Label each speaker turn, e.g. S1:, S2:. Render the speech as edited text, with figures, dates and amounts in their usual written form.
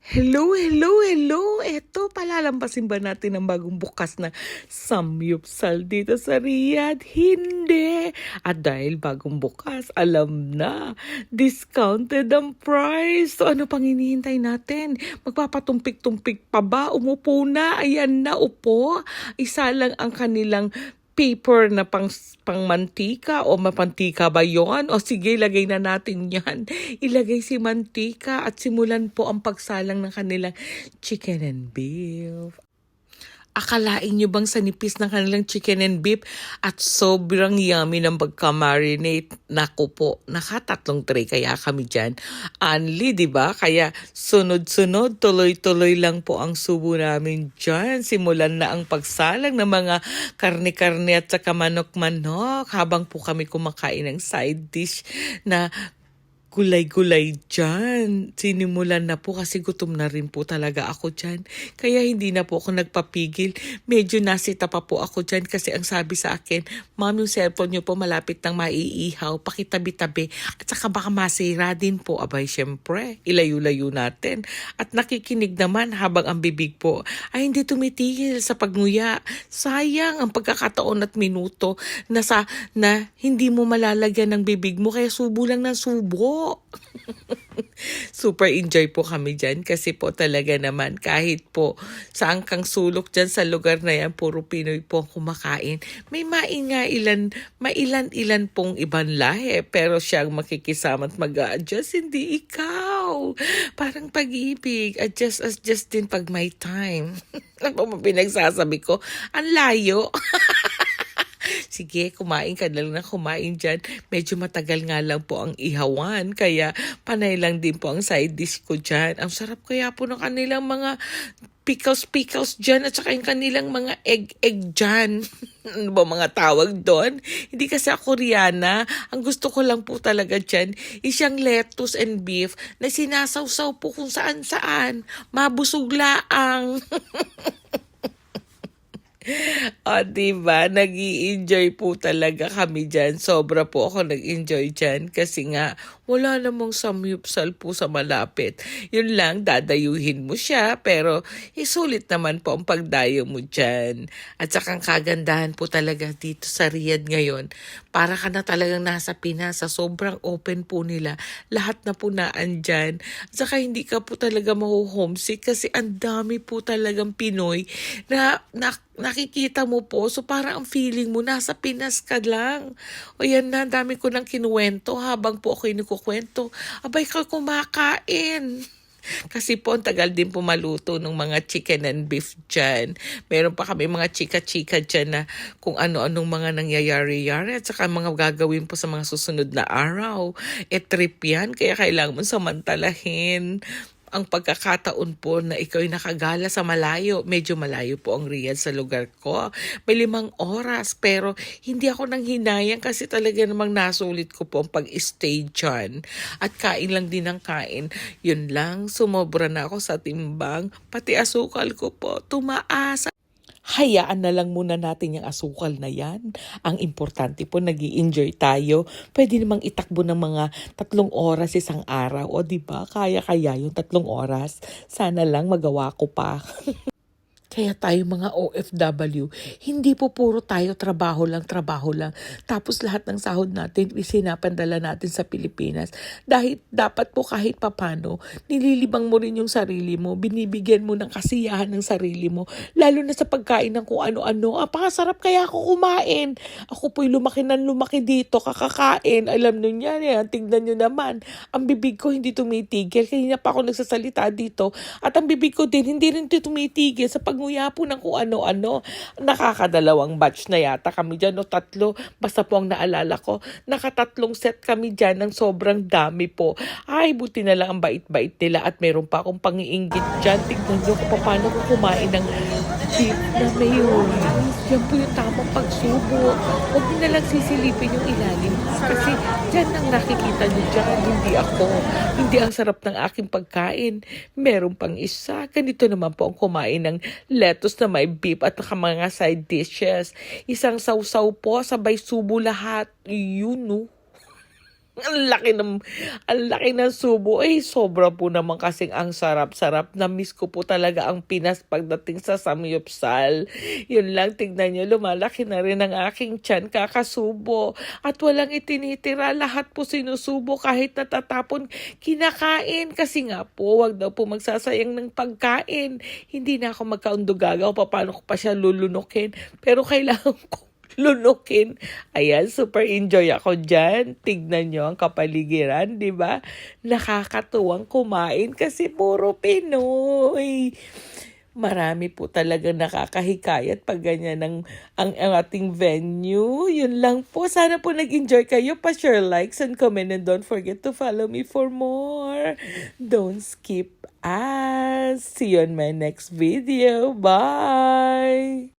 S1: Hello, hello, hello! Eto, palalampasin ba natin ang bagong bukas na samyupsal dito sa Riyadh? Hindi! At dahil bagong bukas, alam na, discounted ang price. So ano pang hinihintay natin? Magpapatumpik-tumpik pa ba? Umupo na, ayan na, upo. Isa lang ang kanilang paper na pang mantika o mapantika ba yon? O sige, ilagay na natin yan. Ilagay si mantika at simulan po ang pagsalang ng kanilang chicken and beef. Akalain nyo bang sa nipis ng kanilang chicken and beef at sobrang yummy ng pagka-marinate? Naku po, nakatatlong tray kaya kami dyan. Anli, di ba? Kaya sunod-sunod, tuloy-tuloy lang po ang subo namin dyan. Simulan na ang pagsalang ng mga karne-karne at saka manok-manok habang po kami kumakain ng side dish na gulay-gulay dyan. Sinimulan na po kasi gutom na rin po talaga ako dyan. Kaya hindi na po ako nagpapigil. Medyo nasita pa po ako dyan kasi ang sabi sa akin, Ma'am, yung cellphone nyo po malapit nang maiihaw. Pakitabi-tabi. At saka baka masira din po. Abay, syempre, ilayo-layo natin. At nakikinig naman habang ang bibig po ay hindi tumitigil sa pagnguya. Sayang ang pagkakataon at minuto na hindi mo malalagyan ng bibig mo kaya subo lang ng subo. Super enjoy po kami dyan kasi po talaga naman kahit po saan kang sulok dyan sa lugar na yan, puro Pinoy po ang kumakain. May mailan-ilan pong ibang lahi pero siyang makikisama at mag-a-adjust, hindi ikaw. Parang pag-ibig, adjust din pag may time. Ano ba pinagsasabi ko? Ang layo. Sige, kumain ka na lang na kumain dyan. Medyo matagal nga lang po ang ihawan, kaya panay lang din po ang side dish ko dyan. Ang sarap kaya po ng kanilang mga pickles dyan at saka yung kanilang mga egg dyan. Ano ba mga tawag doon? Hindi kasi ako Rihanna. Ang gusto ko lang po talaga dyan is yung lettuce and beef na sinasawsaw po kung saan-saan. Mabusog laang. O, diba? Nag-i-enjoy po talaga kami dyan. Sobra po ako nag-enjoy dyan kasi nga wala namang samyupsal po sa malapit. Yun lang, dadayuhin mo siya pero isulit naman po ang pagdayo mo dyan. At saka ang kagandahan po talaga dito sa Riyadh ngayon, para ka na talagang nasa Pinas, sa sobrang open po nila. Lahat na po naandyan. At saka hindi ka po talaga mahu-homesick kasi ang dami po talagang Pinoy na nakikita mo po. So parang ang feeling mo, nasa Pinas ka lang. O yan na, dami ko nang kinuwento habang po ako'y nagkukwento. Abay ka kumakain. Kasi po, ang tagal din po maluto ng mga chicken and beef dyan. Meron pa kami mga chika-chika dyan na kung ano-anong mga nangyayari-yari at saka mga gagawin po sa mga susunod na araw. Trip yan, kaya kailangan mo samantalahin ang pagkakataon po na ikaw'y nakagala sa malayo. Medyo malayo po ang Riyadh sa lugar ko. May 5 oras pero hindi ako nang hinayang kasi talaga namang nasulit ko po ang pag-stay dyan. At kain lang din ng kain. Yun lang, sumobra na ako sa timbang. Pati asukal ko po, tumaas. Hayaan na lang muna natin yung asukal na yan. Ang importante po, nag-i-enjoy tayo. Pwede namang itakbo ng mga 3 oras isang araw. O diba, kaya-kaya yung 3 oras. Sana lang magawa ko pa. Kaya tayo mga OFW, hindi po puro tayo trabaho lang. Tapos lahat ng sahod natin, isinapandala natin sa Pilipinas. Dahil dapat po kahit papano, nililibang mo rin yung sarili mo, binibigyan mo ng kasiyahan ng sarili mo. Lalo na sa pagkain ng kung ano-ano. Pakasarap kaya ako kumain. Ako po'y lumaki dito, kakakain. Alam nyo yan, tignan nyo naman. Ang bibig ko hindi tumitigil. Kanina pa ako nagsasalita dito. At ang bibig ko din, hindi rin tumitigil sa pagnguya po ng kung ano-ano. Nakakadalawang batch na yata kami dyan, o 3. Basta po ang naalala ko, 3 set kami dyan ng sobrang dami po. Ay, buti na lang ang bait-bait nila at meron pa akong pangiinggit dyan. Tignan nyo kung paano ko kumain ng beef na mayonnaise. Yan po yung tamang pagsubo. Huwag nyo na lang sisilipin yung ilalim. Kasi dyan ang nakikita nyo dyan, hindi ako. Hindi ang sarap ng aking pagkain. Meron pang isa. Ganito naman po ang kumain ng lettuce na may beef at mga side dishes. Isang sausaw po, sabay subo lahat. Yun, no? Ang laki ng subo. Eh, sobra po naman kasing ang sarap-sarap. Na-miss ko po talaga ang Pinas pagdating sa samyupsal. Yun lang, tignan nyo, lumalaki na rin ang aking tiyan kakasubo. At walang itinitira, lahat po sinusubo kahit natatapon, kinakain. Kasi nga po, wag daw po magsasayang ng pagkain. Hindi na ako magkaundugagaw, paano ko pa siya lulunukin. Pero kailangan ko lunukin. Ayan, super enjoy ako dyan. Tignan nyo ang kapaligiran, di ba? Nakakatuwang kumain kasi puro Pinoy. Marami po talaga nakakahikayat pag ganyan ang ating venue. Yun lang po. Sana po nag-enjoy kayo. Pa-share, likes, and comment. And don't forget to follow me for more. Don't skip us. See you on my next video. Bye!